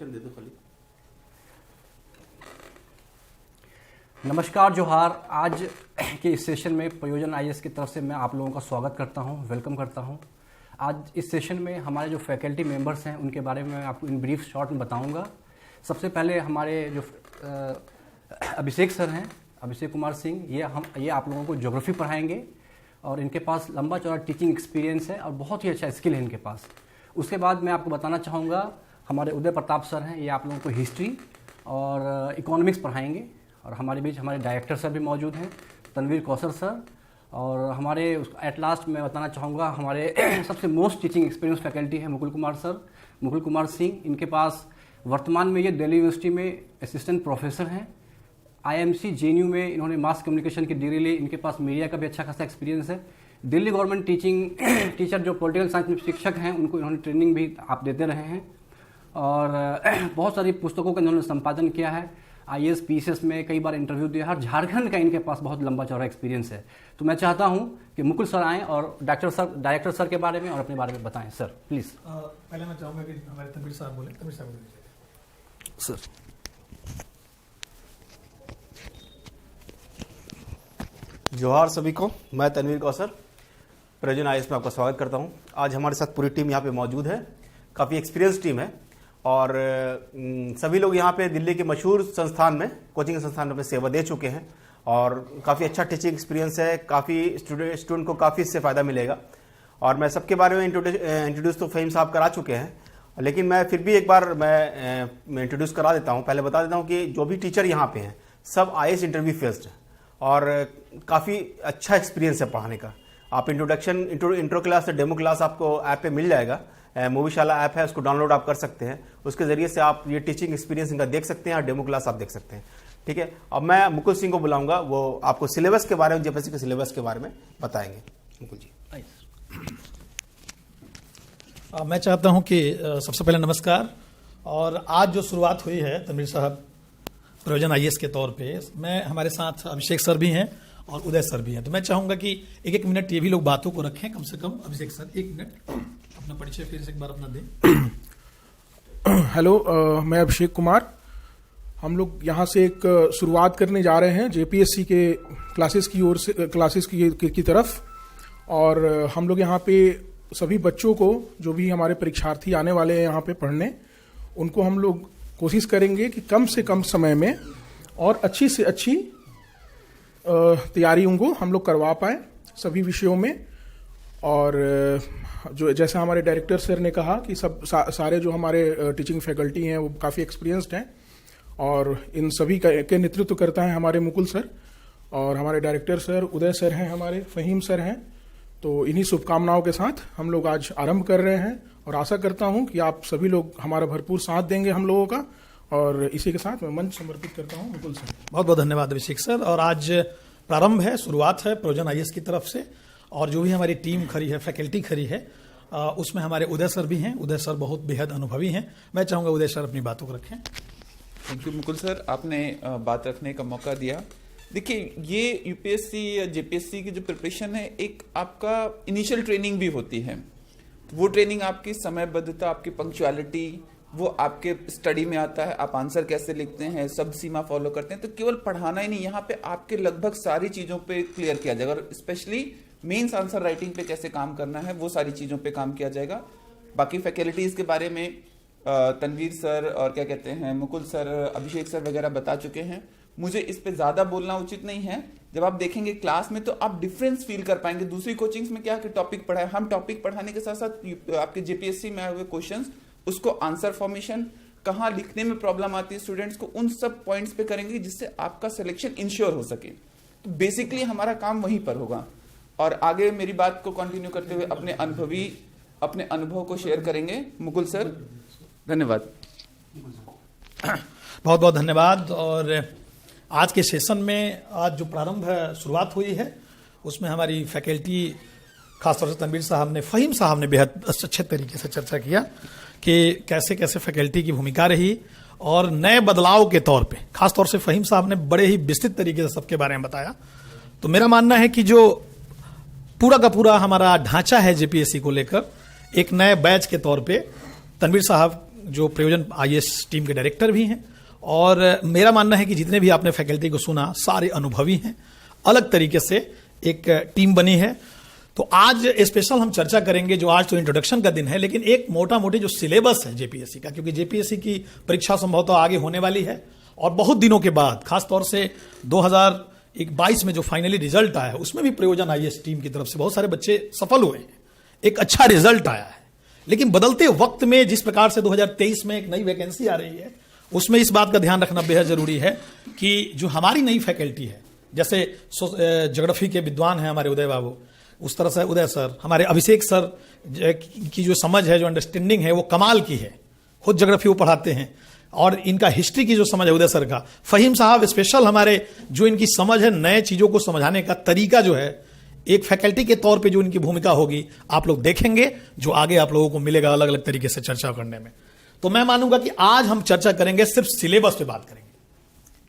चल दे दो खाली। नमस्कार जोहार। आज के इस सेशन में प्रयोजन आईएएस की तरफ से मैं आप लोगों का स्वागत करता हूं, वेलकम करता हूं। आज इस सेशन में हमारे जो फैकल्टी मेंबर्स हैं उनके बारे में मैं आपको इन ब्रीफ शॉर्ट में बताऊंगा। सबसे पहले हमारे जो अभिषेक सर हैं, अभिषेक कुमार सिंह, ये आप लोगों को ज्योग्राफी पढ़ाएंगे और इनके पास लंबा चौड़ा टीचिंग एक्सपीरियंस है और बहुत ही अच्छा स्किल है इनके पास। उसके बाद मैं आपको बताना चाहूँगा हमारे उदय प्रताप सर हैं, ये आप लोगों को हिस्ट्री और इकोनॉमिक्स पढ़ाएंगे। और हमारे बीच हमारे डायरेक्टर सर भी मौजूद हैं, तनवीर कौसर सर। और हमारे एट लास्ट मैं बताना चाहूँगा हमारे सबसे मोस्ट टीचिंग एक्सपीरियंस फैकल्टी है मुकुल कुमार सर, मुकुल कुमार सिंह। इनके पास वर्तमान में ये दिल्ली यूनिवर्सिटी में असिस्टेंट प्रोफेसर हैं। आईएमसी जेएनयू में इन्होंने मास कम्युनिकेशन की डिग्री ली। इनके पास मीडिया का भी अच्छा खासा एक्सपीरियंस है। दिल्ली गवर्नमेंट टीचर जो पॉलिटिकल साइंस में शिक्षक हैं उनको इन्होंने ट्रेनिंग भी आप देते रहे हैं और बहुत सारी पुस्तकों का इन्होंने संपादन किया है। आईएएस पीसीएस में कई बार इंटरव्यू दिया है। झारखंड का इनके पास बहुत लंबा चौड़ा एक्सपीरियंस है। तो मैं चाहता हूं कि मुकुल सर आएँ और डायरेक्टर सर के बारे में और अपने बारे में बताएं। Sir please. पहले मैं चाहूँगा कि हमारे तनवीर साहब बोले। तनवीर साहब बोले सर। जोहार सभी को, मैं तनवीर कौसर, प्रयोजन आईएएस में आपका स्वागत करता हूं। आज हमारे साथ पूरी टीम यहाँ पे मौजूद है। काफ़ी एक्सपीरियंस टीम है और सभी लोग यहाँ पे दिल्ली के मशहूर संस्थान में, कोचिंग संस्थान में अपनी सेवा दे चुके हैं और काफ़ी अच्छा टीचिंग एक्सपीरियंस है। काफ़ी स्टूडेंट को काफ़ी इससे फ़ायदा मिलेगा। और मैं सबके बारे में इंट्रोड्यूस तो फ़हीम साहब करा चुके हैं, लेकिन मैं फिर भी एक बार मैं इंट्रोड्यूस करा देता हूँ। पहले बता देता हूँ कि जो भी टीचर यहाँ पे हैं सब आईएएस इंटरव्यू फेस्ड है और काफ़ी अच्छा एक्सपीरियंस है पढ़ाने का। आप इंट्रो क्लास से डेमो क्लास आपको ऐप पे मिल जाएगा। मूवीशाला ऐप है, उसको डाउनलोड आप कर सकते हैं। उसके ज़रिए से आप ये टीचिंग एक्सपीरियंस इनका देख सकते हैं और डेमो क्लास आप देख सकते हैं। ठीक है, अब मैं मुकुल सिंह को बुलाऊंगा, वो आपको सिलेबस के बारे में, जेपीएससी के सिलेबस के बारे में बताएंगे। मुकुल जी। मैं चाहता हूं कि सबसे पहले नमस्कार। और आज जो शुरुआत हुई है तनवीर साहब प्रयोजन आईएएस के तौर पे, मैं हमारे साथ अभिषेक सर भी हैं और उदय सर भी हैं। तो मैं चाहूँगा कि एक एक मिनट ये भी लोग बातों को रखें कम से कम। अभिषेक सर 1 मिनट अपना परिचय फिर से एक बार अपना दें। हेलो, मैं अभिषेक कुमार। हम लोग यहाँ से एक शुरुआत करने जा रहे हैं जेपीएससी के क्लासेस की तरफ। और हम लोग यहाँ पे सभी बच्चों को, जो भी हमारे परीक्षार्थी आने वाले हैं यहाँ पे पढ़ने, उनको हम लोग कोशिश करेंगे कि कम से कम समय में और अच्छी से अच्छी तैयारी उनको हम लोग करवा पाएँ सभी विषयों में। और जो जैसा हमारे डायरेक्टर सर ने कहा कि सारे जो हमारे टीचिंग फैकल्टी हैं वो काफ़ी एक्सपीरियंस्ड हैं और इन सभी के नेतृत्व करता है हमारे मुकुल सर और हमारे डायरेक्टर सर उदय सर हैं, हमारे फ़हीम सर हैं। तो इन्हीं शुभकामनाओं के साथ हम लोग आज आरंभ कर रहे हैं और आशा करता हूं कि आप सभी लोग हमारा भरपूर साथ देंगे हम लोगों का। और इसी के साथ मैं मंच समर्पित करता हूं मुकुल सर। बहुत बहुत धन्यवाद अभिषेक सर। और आज प्रारंभ है, शुरुआत है प्रयोजन आईएएस की तरफ से। और जो भी हमारी टीम खड़ी है, फैकल्टी खड़ी है, उसमें हमारे उदय सर भी हैं। उदय सर बहुत बेहद अनुभवी हैं। मैं चाहूँगा उदय सर अपनी बातों को रखें। थैंक यू मुकुल सर, आपने बात रखने का मौका दिया। देखिए, ये यूपीएससी या जेपीएससी की जो प्रिपरेशन है, एक आपका इनिशियल ट्रेनिंग भी होती है। वो ट्रेनिंग आपकी समयबद्धता, आपकी पंक्चुअलिटी, वो आपके स्टडी में आता है। आप आंसर कैसे लिखते हैं, सब सीमा फॉलो करते हैं। तो केवल पढ़ाना ही नहीं, यहाँ पे आपके लगभग सारी चीज़ों पे क्लियर किया जाएगा। और स्पेशली मेंस आंसर राइटिंग पे कैसे काम करना है, वो सारी चीज़ों पे काम किया जाएगा। बाकी फैकल्टीज़ के बारे में तनवीर सर और क्या कहते हैं मुकुल सर, अभिषेक सर वगैरह बता चुके हैं। मुझे इस पे ज़्यादा बोलना उचित नहीं है। जब आप देखेंगे क्लास में तो आप डिफरेंस फील कर पाएंगे। दूसरी कोचिंग्स में क्या कि टॉपिक पढ़ाए, हम टॉपिक पढ़ाने के साथ साथ आपके जेपीएससी में आए हुए क्वेश्चंस, उसको आंसर फॉर्मेशन, कहाँ लिखने में प्रॉब्लम आती है स्टूडेंट्स को, उन सब पॉइंट्स पे करेंगे जिससे आपका सिलेक्शन इंश्योर हो सके। तो बेसिकली हमारा काम वहीं पर होगा। और आगे मेरी बात को कंटिन्यू करते हुए अपने अनुभव को शेयर करेंगे मुकुल सर। धन्यवाद। बहुत बहुत धन्यवाद। और आज के सेशन में आज जो प्रारंभ शुरुआत हुई है उसमें हमारी फैकल्टी, खासतौर से तनवीर साहब ने, फ़हीम साहब ने बेहद अच्छे तरीके से चर्चा किया कि कैसे कैसे फैकल्टी की भूमिका रही और नए बदलाव के तौर पे खासतौर से फ़हीम साहब ने बड़े ही विस्तृत तरीके से सबके बारे में बताया। तो मेरा मानना है कि जो पूरा का पूरा हमारा ढांचा है जेपीएससी को लेकर, एक नए बैच के तौर पे तनवीर साहब जो प्रयोजन आईएएस टीम के डायरेक्टर भी हैं, और मेरा मानना है कि जितने भी आपने फैकल्टी को सुना सारे अनुभवी हैं, अलग तरीके से एक टीम बनी है। तो आज स्पेशल हम चर्चा करेंगे, जो आज तो इंट्रोडक्शन का दिन है, लेकिन एक मोटा मोटी जो सिलेबस है जेपीएससी का, क्योंकि जेपीएससी की परीक्षा संभवतः आगे होने वाली है और बहुत दिनों के बाद, खासतौर से 2022 में जो फाइनली रिजल्ट आया है उसमें भी प्रयोजन आईएएस टीम की तरफ से बहुत सारे बच्चे सफल हुए हैं, एक अच्छा रिजल्ट आया है। लेकिन बदलते वक्त में जिस प्रकार से 2023 में एक नई वैकेंसी आ रही है, उसमें इस बात का ध्यान रखना बेहद जरूरी है कि जो हमारी नई फैकल्टी है, जैसे ज्योग्राफी के विद्वान हैं हमारे उदय बाबू, उस तरह से उदय सर, हमारे अभिषेक सर की जो समझ है, जो अंडरस्टैंडिंग है, वो कमाल की है, खुद ज्योग्राफी वो पढ़ाते हैं, और इनका हिस्ट्री की जो समझ है उदय सर का, फहीम साहब स्पेशल हमारे, जो इनकी समझ है नए चीज़ों को समझाने का तरीका जो है, एक फैकल्टी के तौर पे जो इनकी भूमिका होगी आप लोग देखेंगे, जो आगे आप लोगों को मिलेगा अलग अलग तरीके से चर्चा करने में। तो मैं मानूंगा कि आज हम चर्चा करेंगे, सिर्फ सिलेबस पे बात करेंगे,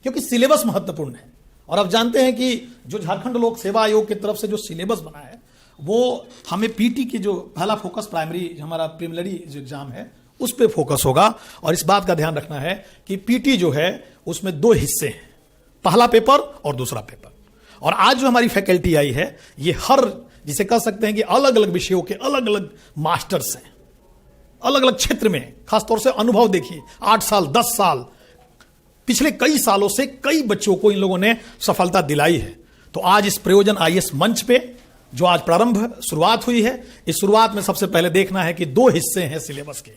क्योंकि सिलेबस महत्वपूर्ण है। और आप जानते हैं कि जो झारखंड लोक सेवा आयोग की तरफ से जो सिलेबस बना है, वो हमें पीटी की जो पहला फोकस प्राइमरी हमारा प्रीलिमिनरी जो एग्जाम है उस पर फोकस होगा। और इस बात का ध्यान रखना है कि पीटी जो है उसमें 2 हिस्से हैं, पहला पेपर और दूसरा पेपर। और आज जो हमारी फैकल्टी आई है, ये हर, जिसे कह सकते हैं कि अलग अलग विषयों के अलग अलग मास्टर्स हैं, अलग अलग क्षेत्र में, खासतौर से अनुभव देखिए, 8 साल 10 साल पिछले कई सालों से कई बच्चों को इन लोगों ने सफलता दिलाई है। तो आज इस प्रयोजन आईएएस मंच पे जो आज प्रारंभ शुरुआत हुई है, इस शुरुआत में सबसे पहले देखना है कि 2 हिस्से हैं सिलेबस के।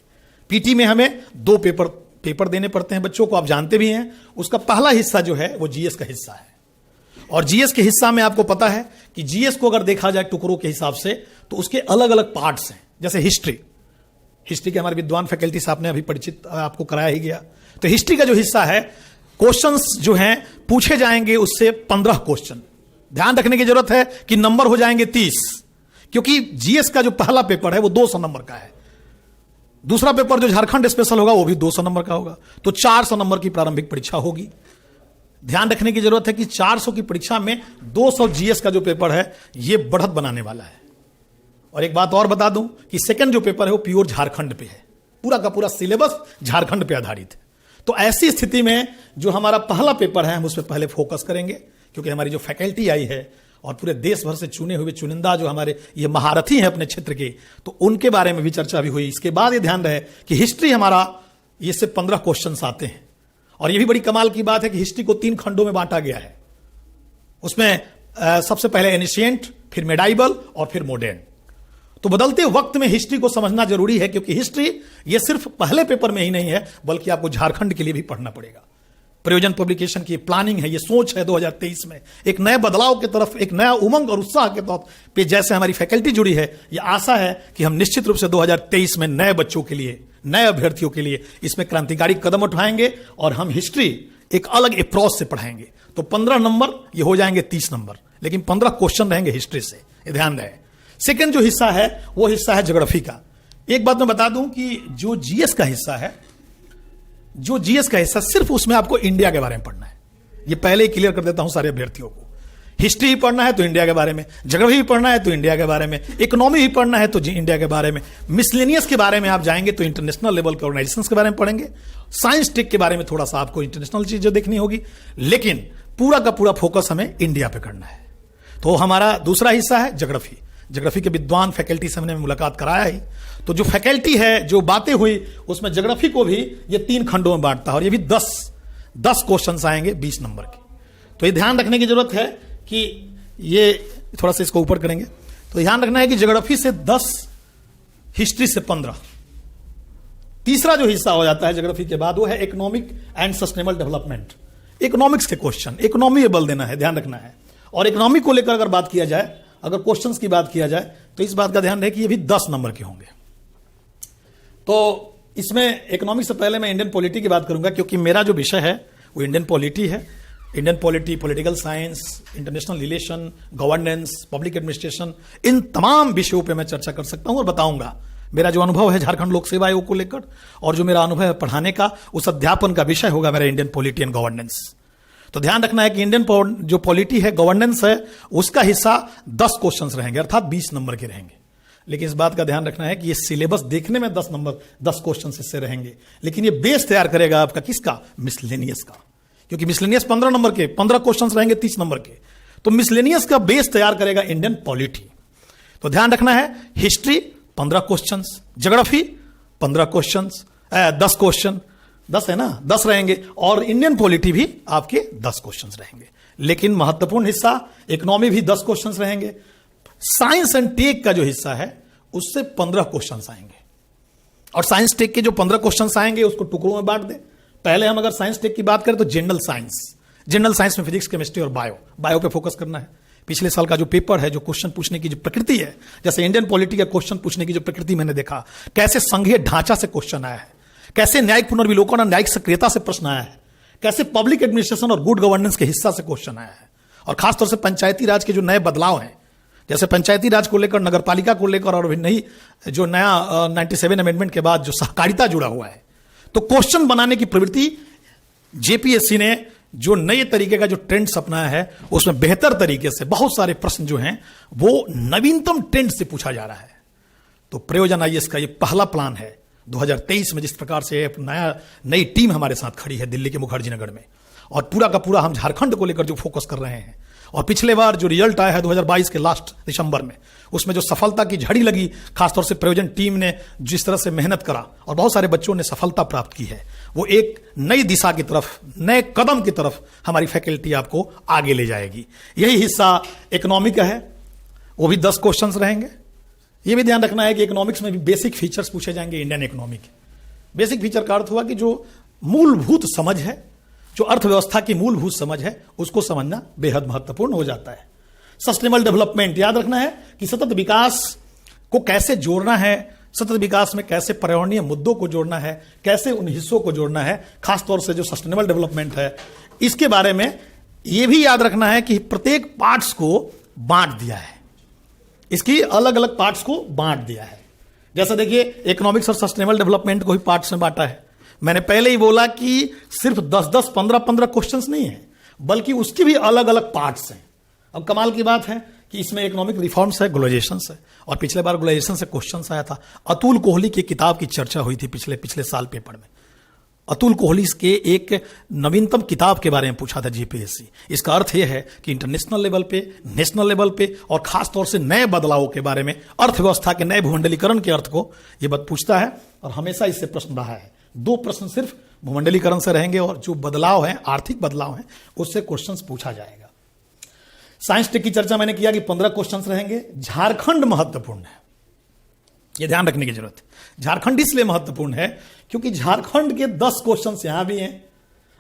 पीटी में हमें 2 पेपर देने पड़ते हैं बच्चों को, आप जानते भी हैं। उसका पहला हिस्सा जो है वो जीएस का हिस्सा है, और जीएस के हिस्सा में आपको पता है कि जीएस को अगर देखा जाए टुकड़ों के हिसाब से, तो उसके अलग अलग पार्ट्स हैं। जैसे हिस्ट्री के हमारे विद्वान फैकल्टी साहब ने अभी परिचित आपको कराया ही गया। तो हिस्ट्री का जो हिस्सा है, क्वेश्चंस जो हैं पूछे जाएंगे उससे 15 क्वेश्चन। ध्यान रखने की जरूरत है कि नंबर हो जाएंगे 30, क्योंकि जीएस का जो पहला पेपर है वो 200 नंबर का है। दूसरा पेपर जो झारखंड स्पेशल होगा वो भी 200 नंबर का होगा। तो 400 नंबर की प्रारंभिक परीक्षा होगी। ध्यान रखने की जरूरत है कि 400 की परीक्षा में 200 जीएस का जो पेपर है ये बढ़त बनाने वाला है। और एक बात और बता दूं कि सेकंड जो पेपर है वो प्योर झारखंड पे है, पूरा का पूरा सिलेबस झारखंड पे आधारित है। तो ऐसी स्थिति में जो हमारा पहला पेपर है हम उस पर पहले फोकस करेंगे, क्योंकि हमारी जो फैकल्टी आई है और पूरे देश भर से चुने हुए चुनिंदा जो हमारे ये महारथी हैं अपने क्षेत्र के, तो उनके बारे में भी चर्चा भी हुई। इसके बाद ये ध्यान रहे कि हिस्ट्री हमारा, ये से 15 क्वेश्चन आते हैं, और ये भी बड़ी कमाल की बात है कि हिस्ट्री को 3 खंडों में बांटा गया है। उसमें सबसे पहले एनिशिएंट, फिर मेडाइवल और फिर मॉडर्न। तो बदलते वक्त में हिस्ट्री को समझना जरूरी है, क्योंकि हिस्ट्री ये सिर्फ पहले पेपर में ही नहीं है, बल्कि आपको झारखंड के लिए भी पढ़ना पड़ेगा। प्रयोजन पब्लिकेशन की प्लानिंग है, ये सोच है 2023 में एक नए बदलाव की तरफ, एक नया उमंग और उत्साह के तौर पे जैसे हमारी फैकल्टी जुड़ी है, ये आशा है कि हम निश्चित रूप से 2023 में नए बच्चों के लिए, नए अभ्यर्थियों के लिए इसमें क्रांतिकारी कदम उठाएंगे, और हम हिस्ट्री एक अलग अप्रोच से पढ़ाएंगे। तो 15 नंबर ये हो जाएंगे 30 नंबर, लेकिन 15 क्वेश्चन रहेंगे हिस्ट्री से, ये ध्यान रहे। सेकेंड जो हिस्सा है वो हिस्सा है ज्योग्राफी का। एक बात मैं बता दूं कि जो जीएस का हिस्सा है, जो जीएस का हिस्सा सिर्फ उसमें आपको इंडिया के बारे में पढ़ना है। ये पहले ही क्लियर कर देता हूं सारे अभ्यर्थियों को। हिस्ट्री ही पढ़ना है तो इंडिया के बारे में, ज्योग्राफी भी पढ़ना है तो इंडिया के बारे में, इकोनॉमी भी पढ़ना है तो इंडिया के बारे में, मिसलेनियस के बारे में आप जाएंगे तो इंटरनेशनल लेवल के ऑर्गेनाइजेशंस के बारे में पढ़ेंगे, साइंस टेक के बारे में थोड़ा सा आपको इंटरनेशनल चीजें देखनी होगी, लेकिन पूरा का पूरा फोकस हमें इंडिया पे करना है। तो हमारा दूसरा हिस्सा है ज्योग्राफी। ज्योग्राफी के विद्वान फैकल्टी से हमने मुलाकात कराया ही। तो जो फैकल्टी है, जो बातें हुई, उसमें ज्योग्राफी को भी ये 3 खंडों में बांटता है, और ये भी 10 क्वेश्चन आएंगे 20 नंबर के। तो ये ध्यान रखने की जरूरत है कि ये थोड़ा सा इसको ऊपर करेंगे। तो ध्यान रखना है कि ज्योग्राफी से 10, हिस्ट्री से 15। तीसरा जो हिस्सा हो जाता है ज्योग्राफी के बाद वो है economic and sustainable development. Economics के क्वेश्चन, इकोनॉमी में बल देना है, ध्यान रखना है। और इकोनॉमी को लेकर अगर बात किया जाए, अगर क्वेश्चंस की बात किया जाए, तो इस बात का ध्यान रहे कि ये भी 10 नंबर के होंगे। तो इसमें इकोनॉमिक्स से पहले मैं इंडियन पॉलिटी की बात करूंगा, क्योंकि मेरा जो विषय है वो इंडियन पॉलिटी है। Indian polity, political science, international relation, governance, public administration, इन तमाम विषयों पे मैं चर्चा कर सकता हूं और बताऊंगा। मेरा जो अनुभव है झारखंड लोक सेवा आयोग को लेकर, और जो मेरा अनुभव है पढ़ाने का, उस अध्यापन का विषय होगा मेरा इंडियन पॉलिटी एंड गवर्नेंस। तो ध्यान रखना है कि इंडियन जो पॉलिटी है, गवर्नेंस है, उसका हिस्सा 10 क्वेश्चंस रहेंगे, अर्थात 20 नंबर के रहेंगे। लेकिन इस बात का ध्यान रखना है कि ये सिलेबस देखने में 10 क्वेश्चन इससे रहेंगे, लेकिन ये बेस तैयार करेगा आपका किसका? मिसलेनियस का, क्योंकि मिसलेनियस 15 नंबर के 15 क्वेश्चन रहेंगे 30 नंबर के, तो मिसलेनियस का बेस तैयार करेगा इंडियन पॉलिटी। तो ध्यान रखना है, history 15 question, geography 15 question, 10 question, 10 है ना, 10 रहेंगे, और इंडियन पॉलिटी भी आपके 10 क्वेश्चन रहेंगे। लेकिन महत्वपूर्ण हिस्सा इकोनॉमी भी 10 क्वेश्चन रहेंगे। साइंस एंड टेक का जो हिस्सा है उससे 15 क्वेश्चन आएंगे, और साइंस टेक के जो 15 क्वेश्चन आएंगे उसको टुकड़ों में बांट दें। पहले हम अगर साइंस टेक की बात करें तो जनरल साइंस में फिजिक्स, केमिस्ट्री और बायो पे फोकस करना है। पिछले साल का जो पेपर है, जो क्वेश्चन पूछने की जो प्रकृति है, जैसे इंडियन पॉलिटी का क्वेश्चन पूछने की जो प्रकृति मैंने देखा, कैसे संघीय ढांचा से क्वेश्चन आया है, कैसे न्यायिक पुनर्विलोकन और न्यायिक सक्रियता से प्रश्न आया है, कैसे पब्लिक एडमिनिस्ट्रेशन और गुड गवर्नेंस के हिस्सा से क्वेश्चन आया है, और खासतौर से पंचायती राज के जो नए बदलाव हैं, जैसे पंचायती राज को लेकर, नगरपालिका को लेकर, और नहीं जो नया 97 अमेंडमेंट के बाद जो सहकारिता जुड़ा हुआ है, तो क्वेश्चन बनाने की प्रवृत्ति जेपीएससी ने जो नए तरीके का जो ट्रेंड अपनाया है, उसमें बेहतर तरीके से बहुत सारे प्रश्न जो हैं वो नवीनतम ट्रेंड से पूछा जा रहा है। तो प्रयोजन आईएएस का ये पहला प्लान है 2023 में, जिस प्रकार से नई टीम हमारे साथ खड़ी है दिल्ली के मुखर्जी नगर में, और पूरा का पूरा हम झारखंड को लेकर जो फोकस कर रहे हैं। और पिछले बार जो रिजल्ट आया है 2022 के लास्ट दिसंबर में, उसमें जो सफलता की झड़ी लगी, खासतौर से प्रयोजन टीम ने जिस तरह से मेहनत करा और बहुत सारे बच्चों ने सफलता प्राप्त की है, वो एक नई दिशा की तरफ, नए कदम की तरफ हमारी फैकल्टी आपको आगे ले जाएगी। यही हिस्सा इकोनॉमी का है, वो भी 10 क्वेश्चन रहेंगे। ये भी ध्यान रखना है कि इकोनॉमिक्स में भी बेसिक फीचर्स पूछे जाएंगे इंडियन इकोनॉमी के। बेसिक फीचर का अर्थ हुआ कि जो मूलभूत समझ है, जो अर्थव्यवस्था की मूलभूत समझ है, उसको समझना बेहद महत्वपूर्ण हो जाता है। सस्टेनेबल डेवलपमेंट, याद रखना है कि सतत विकास को कैसे जोड़ना है, सतत विकास में कैसे पर्यावरणीय मुद्दों को जोड़ना है, कैसे उन हिस्सों को जोड़ना है, खासतौर से जो सस्टेनेबल डेवलपमेंट है, इसके बारे में यह भी याद रखना है कि प्रत्येक पार्ट्स को बांट दिया है, इसकी अलग अलग पार्ट्स को बांट दिया है। जैसा देखिए, इकोनॉमिक्स और सस्टेनेबल डेवलपमेंट को ही पार्ट्स में बांटा है। मैंने पहले ही बोला कि सिर्फ 10-10, 15-15 क्वेश्चंस नहीं है, बल्कि उसकी भी अलग अलग पार्ट्स हैं। अब कमाल की बात है कि इसमें इकोनॉमिक रिफॉर्म्स है, ग्लोबलाइजेशन है, और पिछले बार ग्लोबलाइजेशन से क्वेश्चंस आया था। अतुल कोहली की किताब की चर्चा हुई थी पिछले साल पेपर में। अतुल कोहली के एक नवीनतम किताब के बारे में पूछा था जीपीएससी। इसका अर्थ यह है कि इंटरनेशनल लेवल पे, नेशनल लेवल पे, और खासतौर से नए बदलावों के बारे में, अर्थव्यवस्था के नए भूमंडलीकरण के अर्थ को यह बात पूछता है, और हमेशा इससे प्रश्न रहा है। 2 प्रश्न सिर्फ भूमंडलीकरण से रहेंगे, और जो बदलाव है, आर्थिक बदलाव है, उससे क्वेश्चन पूछा जाएगा। साइंस टेक की चर्चा मैंने किया कि 15 क्वेश्चन रहेंगे। झारखंड महत्वपूर्ण है, यह ध्यान रखने की जरूरत है। झारखंड इसलिए महत्वपूर्ण है क्योंकि झारखंड के 10 क्वेश्चन यहां भी हैं।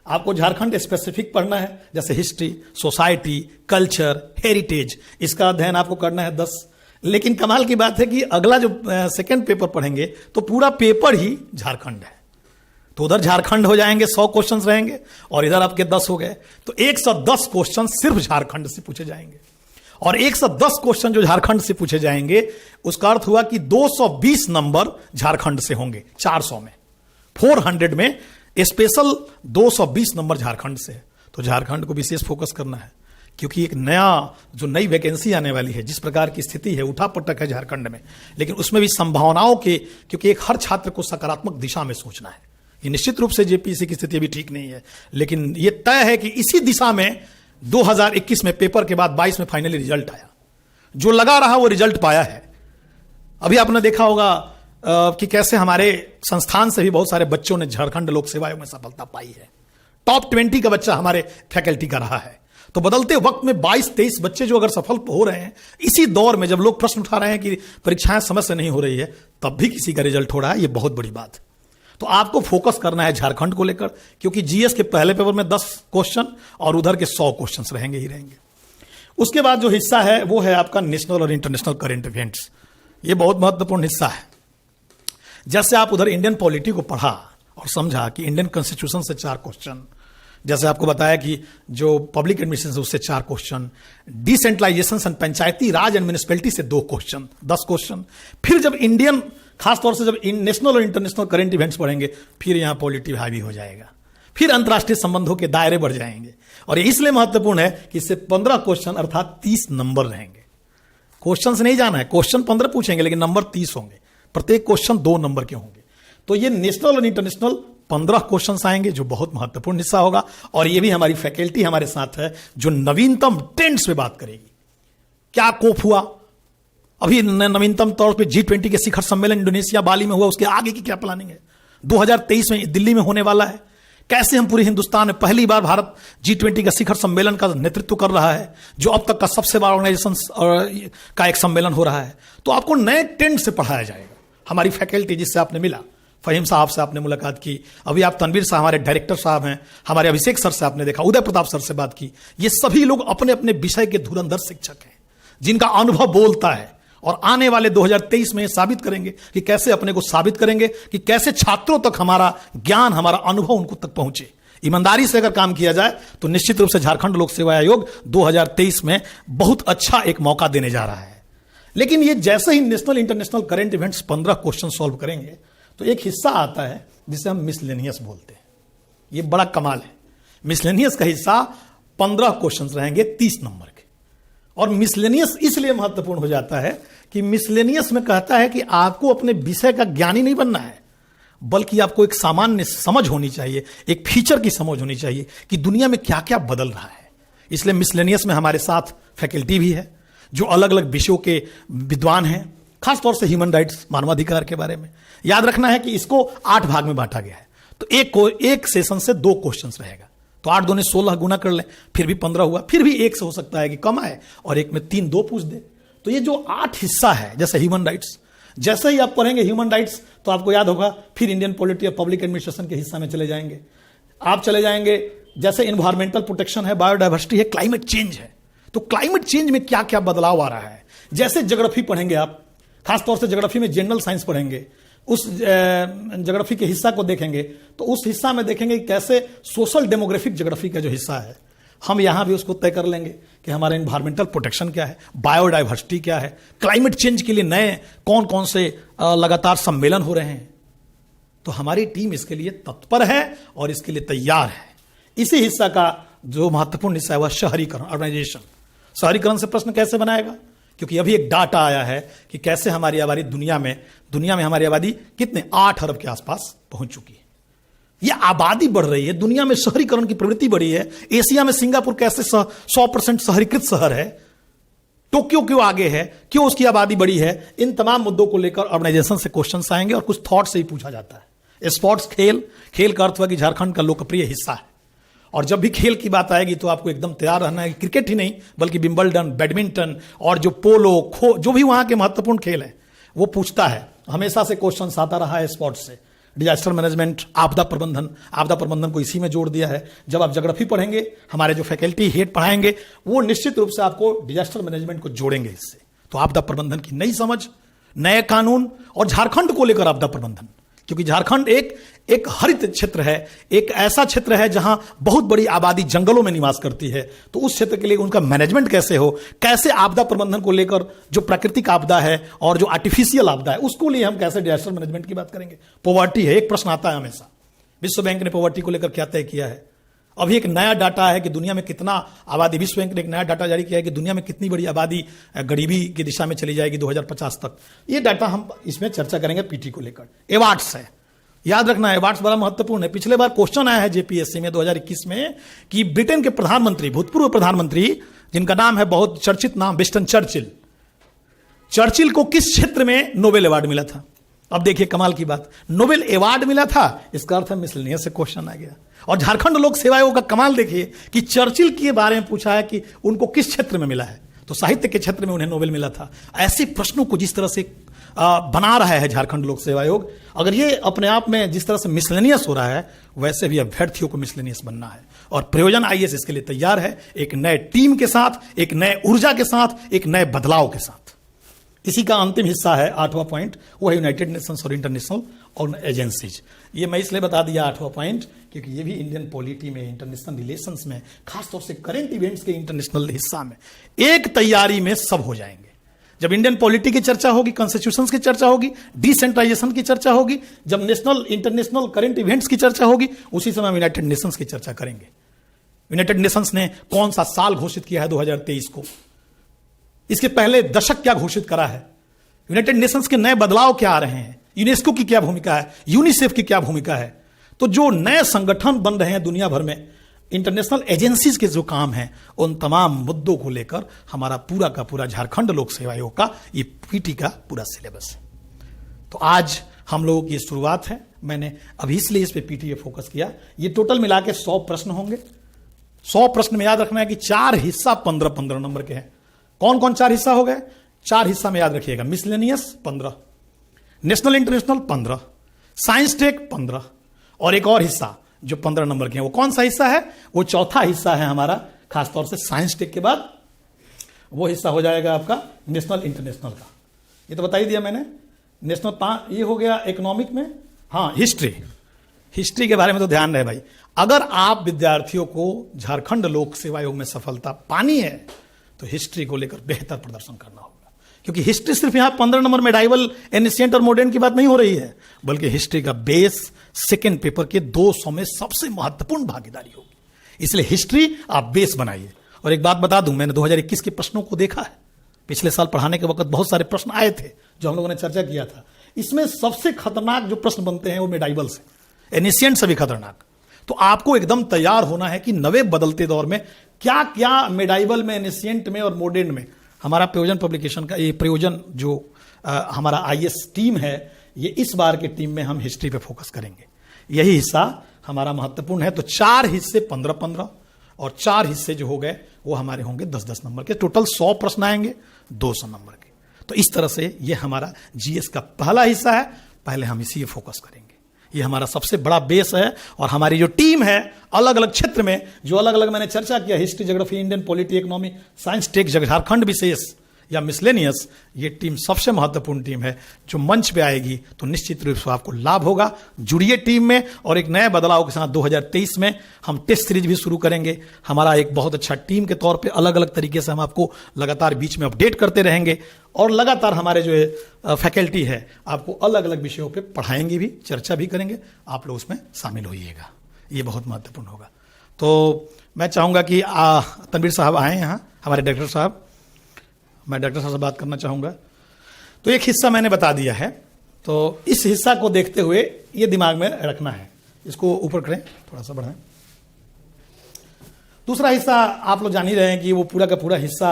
आपको झारखंड स्पेसिफिक पढ़ना है, जैसे हिस्ट्री, सोसाइटी, कल्चर, हेरिटेज, इसका अध्ययन आपको करना है 10। लेकिन कमाल की बात है कि अगला जो सेकंड पेपर पढ़ेंगे तो पूरा पेपर ही झारखंड है। तो उधर झारखंड हो जाएंगे, 100 क्वेश्चन रहेंगे, और इधर आपके 10 हो गए, तो 110 क्वेश्चन सिर्फ झारखंड से पूछे जाएंगे। और 110 क्वेश्चन जो झारखंड से पूछे जाएंगे, उसका अर्थ हुआ कि 220 नंबर झारखंड से होंगे। 400 में, 400 में स्पेशल 220 नंबर झारखंड से। तो झारखंड को विशेष फोकस करना है, क्योंकि एक नई वैकेंसी आने वाली है। जिस प्रकार की स्थिति है, उठापटक है झारखंड में, लेकिन उसमें भी संभावनाओं के, क्योंकि एक हर छात्र को सकारात्मक दिशा में सोचना है। ये निश्चित रूप से जेपीएससी की स्थिति भी ठीक नहीं है, लेकिन यह तय है कि इसी दिशा में 2021 में पेपर के बाद 22 में फाइनली रिजल्ट आया। जो लगा रहा वो रिजल्ट पाया है। अभी आपने देखा होगा कि कैसे हमारे संस्थान से भी बहुत सारे बच्चों ने झारखंड लोक सेवा आयोग में सफलता पाई है। टॉप 20 का बच्चा हमारे फैकल्टी का रहा है। तो बदलते वक्त में 22-23 बच्चे जो अगर सफल हो रहे हैं, इसी दौर में जब लोग प्रश्न उठा रहे हैं कि परीक्षाएं समय से नहीं हो रही है, तब भी किसी का रिजल्ट हो रहा है, ये बहुत बड़ी बात है। तो आपको फोकस करना है झारखंड को लेकर, क्योंकि जीएस के पहले पेपर में 10 क्वेश्चन और उधर के 100 क्वेश्चन रहेंगे ही रहेंगे। उसके बाद जो हिस्सा है वो है आपका नेशनल और इंटरनेशनल करंट इवेंट्स। ये बहुत महत्वपूर्ण हिस्सा है। जैसे आप उधर इंडियन पॉलिटी को पढ़ा और समझा कि इंडियन कॉन्स्टिट्यूशन से 4 क्वेश्चन, जैसे आपको बताया कि जो पब्लिक एडमिनिस्ट्रेशन उससे 4 question, decentralization and panchayati raj and municipality से 2 क्वेश्चन, 10 क्वेश्चन। फिर जब इंडियन, खासतौर से जब नेशनल और इंटरनेशनल करंट इवेंट्स पढ़ेंगे, फिर यहां पॉलिटी हावी हो जाएगा, फिर अंतर्राष्ट्रीय संबंधों के दायरे बढ़ जाएंगे। और ये इसलिए महत्वपूर्ण है कि इससे 15 क्वेश्चन अर्थात 30 नंबर रहेंगे। क्वेश्चन से नहीं जाना है, क्वेश्चन 15 पूछेंगे लेकिन नंबर 30 होंगे, प्रत्येक क्वेश्चन 2 नंबर के होंगे। तो ये नेशनल और इंटरनेशनल 15 क्वेश्चंस आएंगे जो बहुत महत्वपूर्ण हिस्सा होगा। और ये भी हमारी फैकल्टी हमारे साथ है जो नवीनतम ट्रेंड्स पे बात करेगी। क्या कोप हुआ अभी नवीनतम तौर पे G20 के शिखर सम्मेलन इंडोनेशिया बाली में हुआ, उसके आगे की क्या प्लानिंग है, 2023 में दिल्ली में होने वाला है, कैसे हम पूरे हिंदुस्तान में पहली बार भारत G20 का शिखर सम्मेलन का नेतृत्व कर रहा है जो अब तक का सबसे बड़ा ऑर्गेनाइजेशन का एक सम्मेलन हो रहा है। तो आपको नए ट्रेंड से पढ़ाया जाएगा। हमारी फैकल्टी जिससे आपने मिला, फहीम साहब से आपने मुलाकात की, अभी आप तनवीर साहब हमारे डायरेक्टर साहब हैं, हमारे अभिषेक सर से आपने देखा, उदय प्रताप सर से बात की, ये सभी लोग अपने अपने विषय के धुरंधर शिक्षक हैं जिनका अनुभव बोलता है और आने वाले 2023 में साबित करेंगे कि कैसे अपने को साबित करेंगे कि कैसे छात्रों तक हमारा ज्ञान, हमारा अनुभव उनको तक पहुंचे। ईमानदारी से अगर काम किया जाए तो निश्चित रूप से झारखंड लोक सेवा आयोग 2023 में बहुत अच्छा एक मौका देने जा रहा है। लेकिन ये जैसे ही national international current events 15 question solve करेंगे तो एक हिस्सा आता है जिसे हम मिसलेनियस बोलते हैं। ये बड़ा कमाल है। मिसलेनियस का हिस्सा 15 क्वेश्चन रहेंगे 30 नंबर के। और मिसलेनियस इसलिए महत्वपूर्ण हो जाता है कि मिसलेनियस में कहता है कि आपको अपने विषय का ज्ञानी नहीं बनना है, बल्कि आपको एक सामान्य समझ होनी चाहिए, एक फीचर की समझ होनी चाहिए कि दुनिया में क्या क्या बदल रहा है। इसलिए मिसलेनियस में हमारे साथ फैकल्टी भी है जो अलग अलग विषयों के विद्वान हैं, खासतौर से ह्यूमन राइट्स, मानवाधिकार के बारे में। याद रखना है कि इसको 8 भाग में बांटा गया है। तो एक सेशन से 2 क्वेश्चन रहेगा, तो 8 दूने 16 गुना कर लें, फिर भी 15 हुआ। फिर भी एक से हो सकता है कि कम आए और एक में 3 2 पूछ दे। तो ये जो 8 हिस्सा है, जैसे ह्यूमन राइट्स, जैसे ही आप पढ़ेंगे ह्यूमन राइट्स तो आपको याद होगा फिर इंडियन पॉलिटी और पब्लिक एडमिनिस्ट्रेशन के हिस्सा में चले जाएंगे। आप चले जाएंगे जैसे इन्वायरमेंटल प्रोटेक्शन है, बायोडाइवर्सिटी है, क्लाइमेट चेंज है। तो क्लाइमेट चेंज में क्या क्या बदलाव आ रहा है, जैसे ज्योग्राफी पढ़ेंगे आप, खासतौर से ज्योग्राफी में जनरल साइंस पढ़ेंगे, उस ज्योग्राफी के हिस्सा को देखेंगे तो उस हिस्सा में देखेंगे कि कैसे सोशल डेमोग्राफिक ज्योग्राफी का जो हिस्सा है हम यहां भी उसको तय कर लेंगे कि हमारा इन्वायरमेंटल प्रोटेक्शन क्या है, बायोडाइवर्सिटी क्या है, क्लाइमेट चेंज के लिए नए कौन कौन से लगातार सम्मेलन हो रहे हैं। तो हमारी टीम इसके लिए तत्पर है और इसके लिए तैयार है। इसी हिस्सा का जो महत्वपूर्ण हिस्सा है वह शहरीकरण, अर्बनाइजेशन। शहरीकरण से प्रश्न कैसे बनाएगा, क्योंकि अभी एक डाटा आया है कि कैसे हमारी आबादी दुनिया में हमारी आबादी कितने 8 अरब के आसपास पहुंच चुकी है। यह आबादी बढ़ रही है, दुनिया में शहरीकरण की प्रवृत्ति बढ़ी है। एशिया में सिंगापुर कैसे 100% शहरीकृत शहर है, टोक्यो क्यों आगे है, क्यों उसकी आबादी बढ़ी है। इन तमाम मुद्दों को लेकर ऑर्गेनाइजेशन से क्वेश्चंस आएंगे और कुछ थॉट से ही पूछा जाता है। स्पोर्ट्स, खेल का अर्थ हुआ कि झारखंड का लोकप्रिय हिस्सा है और जब भी खेल की बात आएगी तो आपको एकदम तैयार रहना है। क्रिकेट ही नहीं बल्कि विंबलडन, बैडमिंटन और जो पोलो, खो, जो भी वहां के महत्वपूर्ण खेल है वो पूछता है। हमेशा से क्वेश्चन आता रहा है स्पोर्ट्स से। डिजास्टर मैनेजमेंट, आपदा प्रबंधन को इसी में जोड़ दिया है। जब आप ज्योग्राफी पढ़ेंगे, हमारे जो फैकल्टी हेड पढ़ाएंगे वो निश्चित रूप से आपको डिजास्टर मैनेजमेंट को जोड़ेंगे इससे। तो आपदा प्रबंधन की नई समझ, नए कानून और झारखंड को लेकर आपदा प्रबंधन, क्योंकि झारखंड एक हरित क्षेत्र है, एक ऐसा क्षेत्र है जहां बहुत बड़ी आबादी जंगलों में निवास करती है। तो उस क्षेत्र के लिए उनका मैनेजमेंट कैसे हो, कैसे आपदा प्रबंधन को लेकर जो प्राकृतिक आपदा है और जो आर्टिफिशियल आपदा है उसको लिए हम कैसे डिजास्टर मैनेजमेंट की बात करेंगे। पॉवर्टी है, एक प्रश्न आता है हमेशा। विश्व बैंक ने पॉवर्टी को लेकर क्या तय किया है। अभी एक नया डाटा है कि दुनिया में कितना आबादी, विश्व बैंक ने एक नया डाटा जारी किया है कि दुनिया में कितनी बड़ी आबादी गरीबी की दिशा में चली जाएगी 2050 तक। ये डाटा हम इसमें चर्चा करेंगे पीटी को लेकर। अवार्ड्स है, याद रखना है अवार्ड्स बड़ा महत्वपूर्ण है। पिछले बार क्वेश्चन आया है जेपीएससी में 2021 में कि ब्रिटेन के प्रधानमंत्री, भूतपूर्व प्रधानमंत्री जिनका नाम है बहुत चर्चित नाम, विंस्टन चर्चिल को किस क्षेत्र में नोबेल अवार्ड मिला था। अब देखिए कमाल की बात, नोबेल अवार्ड मिला था, इसका अर्थ है मिसलेनियस से क्वेश्चन आ गया। और झारखंड लोक सेवा आयोग का कमाल देखिए कि चर्चिल के बारे में पूछा है कि उनको किस क्षेत्र में मिला है, तो साहित्य के क्षेत्र में उन्हें नोबेल मिला था। ऐसे प्रश्नों को जिस तरह से बना रहा है झारखंड लोक सेवा आयोग, अगर ये अपने आप में जिस तरह से मिसलेनियस हो रहा है वैसे भी अभ्यर्थियों को मिसलेनियस बनना है। और प्रयोजन आईएएस इसके लिए तैयार है, एक नए टीम के साथ, एक नए ऊर्जा के साथ, एक नए बदलाव के साथ। इसी का अंतिम हिस्सा है 8वां पॉइंट, वो है यूनाइटेड नेशंस और इंटरनेशनल और एजेंसीज। ये मैं इसलिए बता दिया 8वां पॉइंट क्योंकि ये भी इंडियन पॉलिटी में, इंटरनेशनल रिलेशंस में, खासतौर से करंट इवेंट्स के इंटरनेशनल हिस्सा में एक तैयारी में सब हो जाएंगे। जब इंडियन पॉलिटी की चर्चा होगी, कॉन्स्टिट्यूशंस की चर्चा होगी, डिसेंट्रलाइजेशन की चर्चा होगी, जब नेशनल इंटरनेशनल करंट इवेंट्स की चर्चा होगी, उसी समय हम यूनाइटेड नेशंस की चर्चा करेंगे। यूनाइटेड नेशंस ने कौन सा साल घोषित किया है 2023 को, इसके पहले दशक क्या घोषित करा है, यूनाइटेड नेशंस के नए बदलाव क्या आ रहे हैं, यूनेस्को की क्या भूमिका है, यूनिसेफ की क्या भूमिका है। तो जो नए संगठन बन रहे हैं दुनिया भर में, इंटरनेशनल एजेंसीज के जो काम हैं, उन तमाम मुद्दों को लेकर हमारा पूरा का पूरा झारखंड लोक सेवा आयोग का ये पीटी का पूरा सिलेबस है। तो आज हम लोगों की शुरुआत है। मैंने अभी इसलिए इस पे पीटीए फोकस किया। ये टोटल मिला के 100 प्रश्न होंगे। 100 प्रश्न में याद रखना है कि 4 हिस्सा 15-15 नंबर के हैं। कौन कौन 4 हिस्सा हो गए? 4 हिस्सा में याद रखिएगा, miscellaneous 15, national international 15, science tech 15, और एक और हिस्सा जो 15 नंबर के हैं। वो कौन सा हिस्सा है? वो चौथा हिस्सा है हमारा, खासतौर से साइंस टेक के बाद वो हिस्सा हो जाएगा आपका नेशनल इंटरनेशनल का। ये तो बता ही दिया मैंने। नेशनल ये हो गया इकोनॉमिक में। हाँ, हिस्ट्री के बारे में तो ध्यान रहे भाई। अगर आप विद्यार्थियों को झारखंड लोक सेवा आयोग में सफलता पानी है तो हिस्ट्री को लेकर बेहतर प्रदर्शन करना होगा, क्योंकि हिस्ट्री सिर्फ यहां 15 नंबर मेडाइवल, एनिशिएंट और मॉडर्न की बात नहीं हो रही है, बल्कि हिस्ट्री का बेस सेकेंड पेपर के 200 में सबसे महत्वपूर्ण भागीदारी होगी। इसलिए हिस्ट्री आप बेस बनाइए। और एक बात बता दूं, मैंने 2021 के प्रश्नों को देखा है। पिछले साल पढ़ाने के वक्त बहुत सारे प्रश्न आए थे जो हम लोगों ने चर्चा किया था। इसमें सबसे खतरनाक जो प्रश्न बनते हैं वो मेडाइवल से, एनिशिएंट से भी खतरनाक। तो आपको एकदम तैयार होना है कि नवे बदलते दौर में क्या क्या मेडाइवल में, एनिशिएंट में और मॉडर्न में। हमारा प्रयोजन पब्लिकेशन का ये प्रयोजन जो हमारा आईएएस टीम है, ये इस बार के टीम में हम हिस्ट्री पे फोकस करेंगे। यही हिस्सा हमारा महत्वपूर्ण है। तो 4 हिस्से 15-15 और 4 हिस्से जो हो गए वो हमारे होंगे 10-10 नंबर के। टोटल 100 प्रश्न आएंगे 200 नंबर के। तो इस तरह से ये हमारा जीएस का पहला हिस्सा है। पहले हम इसी पे फोकस करेंगे। ये हमारा सबसे बड़ा बेस है। और हमारी जो टीम है अलग अलग क्षेत्र में, जो अलग अलग मैंने चर्चा किया, history, geography, Indian polity, economy, science tech, Jharkhand विशेष या मिसलेनियस, ये टीम सबसे महत्वपूर्ण टीम है। जो मंच पे आएगी तो निश्चित रूप से आपको लाभ होगा। जुड़िए टीम में। और एक नए बदलाव के साथ 2023 में हम टेस्ट सीरीज भी शुरू करेंगे। हमारा एक बहुत अच्छा टीम के तौर पे अलग अलग तरीके से हम आपको लगातार बीच में अपडेट करते रहेंगे। और लगातार हमारे जो फैकल्टी है आपको अलग अलग विषयों पे पढ़ाएंगे भी, चर्चा भी करेंगे। आप लोग उसमें शामिल होइएगा, ये बहुत महत्वपूर्ण होगा। तो मैं चाहूँगा कि तनवीर साहब आए यहाँ, हमारे डायरेक्टर साहब। मैं डॉक्टर साहब से बात करना चाहूँगा। तो एक हिस्सा मैंने बता दिया है, तो इस हिस्सा को देखते हुए ये दिमाग में रखना है। इसको ऊपर करें, थोड़ा सा बढ़ाएं। दूसरा हिस्सा आप लोग जान ही रहे हैं कि वो पूरा का पूरा हिस्सा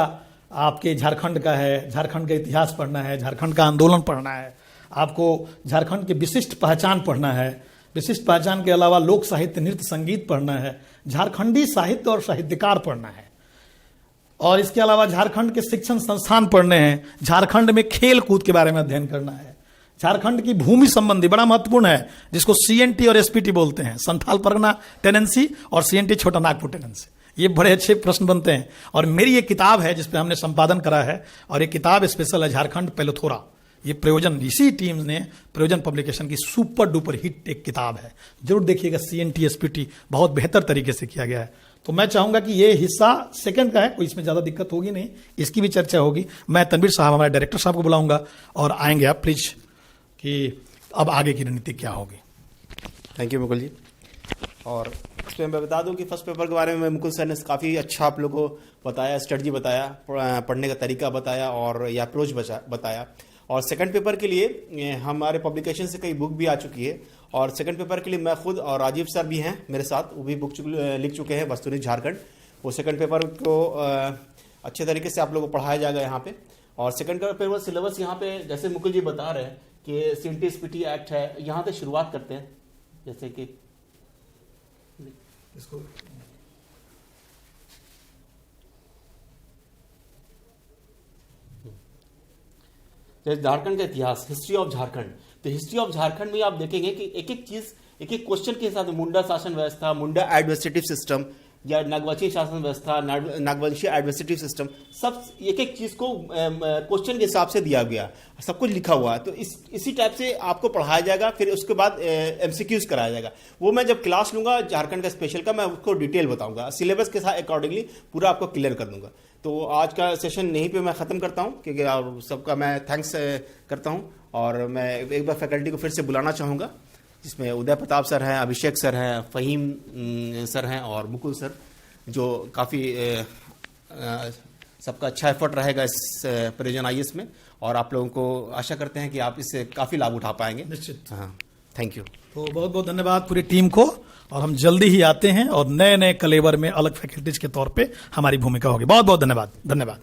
आपके झारखंड का है। झारखंड का इतिहास पढ़ना है, झारखंड का आंदोलन पढ़ना है, आपको झारखंड की विशिष्ट पहचान पढ़ना है। विशिष्ट पहचान के अलावा लोक साहित्य, नृत्य, संगीत पढ़ना है, झारखंडी साहित्य और साहित्यकार पढ़ना है, और इसके अलावा झारखंड के शिक्षण संस्थान पढ़ने हैं। झारखंड में खेल कूद के बारे में अध्ययन करना है। झारखंड की भूमि संबंधी बड़ा महत्वपूर्ण है, जिसको सीएनटी और एसपीटी बोलते हैं, संथाल परगना टेनेंसी और सीएनटी छोटा नागपुर टेनेंसी। ये बड़े अच्छे प्रश्न बनते हैं। और मेरी एक किताब है जिसपे हमने संपादन करा है, और ये किताब स्पेशल है झारखंड पेलोथोरा। ये प्रयोजन, इसी टीम ने प्रयोजन पब्लिकेशन की सुपर डुपर हिट एक किताब है, जरूर देखिएगा। सीएनटी एसपीटी बहुत बेहतर तरीके से किया गया है। तो मैं चाहूंगा कि ये हिस्सा सेकंड का है, कोई इसमें ज्यादा दिक्कत होगी नहीं, इसकी भी चर्चा होगी। मैं तनवीर साहब, हमारे डायरेक्टर साहब को बुलाऊंगा और आएंगे आप प्लीज, कि अब आगे की रणनीति क्या होगी। थैंक यू मुकुल जी। और इसमें मैं बता दूं कि फर्स्ट पेपर के बारे में मुकुल सर ने काफ़ी अच्छा आप लोगों को बताया, स्ट्रेटजी बताया, पढ़ने का तरीका बताया और ये अप्रोच बताया। और सेकंड पेपर के लिए हमारे पब्लिकेशन से कई बुक भी आ चुकी है। और सेकंड पेपर के लिए मैं खुद और राजीव सर भी हैं मेरे साथ, वो भी बुक लिख चुके हैं, वस्तुनिष्ठ झारखंड। वो सेकंड पेपर को अच्छे तरीके से आप लोगों को पढ़ाया जाएगा यहाँ पे। और सेकंड पेपर सिलेबस यहाँ पे जैसे मुकुल जी बता रहे हैं कि सीएनटी एसपीटी एक्ट है, यहाँ से शुरुआत करते हैं। जैसे कि इसको झारखंड का इतिहास, हिस्ट्री ऑफ झारखंड। तो हिस्ट्री ऑफ झारखंड में आप देखेंगे कि एक एक चीज, एक एक क्वेश्चन के हिसाब से, मुंडा शासन व्यवस्था, मुंडा एडमिनिस्ट्रेटिव सिस्टम या नागवंशी शासन व्यवस्था, नागवंशी एडमिनिस्ट्रेटिव सिस्टम, सब एक एक चीज को क्वेश्चन के हिसाब से दिया गया, सब कुछ लिखा हुआ है। तो इसी टाइप से आपको पढ़ाया जाएगा। फिर उसके बाद एमसीक्यूज कराया जाएगा। वो मैं जब क्लास लूंगा झारखंड का स्पेशल का, मैं उसको डिटेल बताऊंगा, सिलेबस के साथ अकॉर्डिंगली पूरा आपको क्लियर कर दूंगा। तो आज का सेशन यहीं पे मैं ख़त्म करता हूं, क्योंकि सबका मैं थैंक्स करता हूं। और मैं एक बार फैकल्टी को फिर से बुलाना चाहूँगा, जिसमें उदय प्रताप सर हैं, अभिषेक सर हैं, फ़हीम सर हैं और मुकुल सर, जो काफ़ी सबका अच्छा एफर्ट रहेगा इस परियोजना IAS में, और आप लोगों को आशा करते हैं कि आप इससे काफ़ी लाभ उठा पाएंगे। निश्चित। हाँ, थैंक यू। तो बहुत बहुत धन्यवाद पूरी टीम को, और हम जल्दी ही आते हैं और नए नए कलेवर में अलग फैकल्टीज के तौर पे हमारी भूमिका होगी। बहुत बहुत धन्यवाद। धन्यवाद।